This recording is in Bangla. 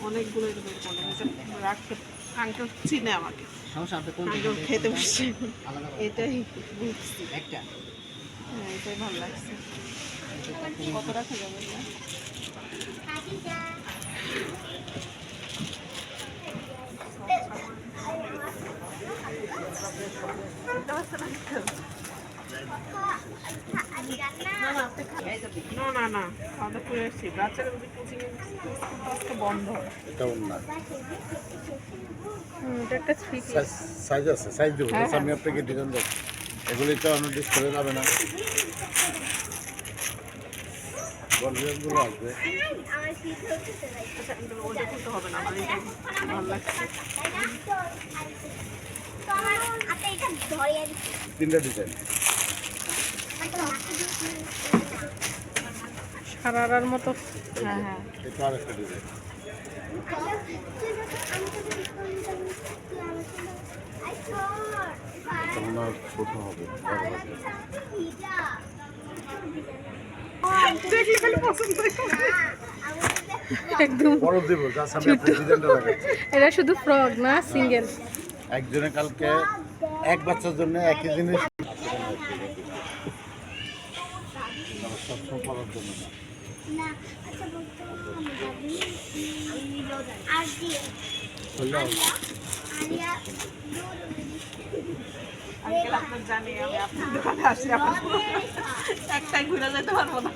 অনেকগুলো রাখতে আঙ্কেল চিনে আমাকে আঙ্কেল খেতে বসছে এটাই বুঝছি একটা হ্যাঁ এটাই ভালো লাগছে কত রাখা যাবে না না না না খাওয়া করে এসেছি বাচ্চারা যদি কোচিং আজকে বন্ধ এটা একটা সাইজ আছে সাইজ দেবো আমি আপনাকে ডিজাইন দেবো এগুলি তো নোটিস করে যাবে না গল্পগুলো আসবে ওটা করতে হবে না আমার এটা ভালো লাগছে তিনটা ডিজাইন সারারার মতো হ্যাঁ হ্যাঁ এটা আর একটা ডিজাইন তোমার ছোট হবে দেখলে খালি পছন্দ একদম বড় দেব যা সামনে আপনি ডিজাইনটা লাগাচ্ছি এটা শুধু ফ্রক না সিঙ্গেল একজনে কালকে এক বাচ্চার জন্য একই জিনিস সবসময় পড়ার জন্য না আঙ্কেল আপনার জানি আমি আপনার দোকানে আসি একটাই ঘুরে যেতে পারবো না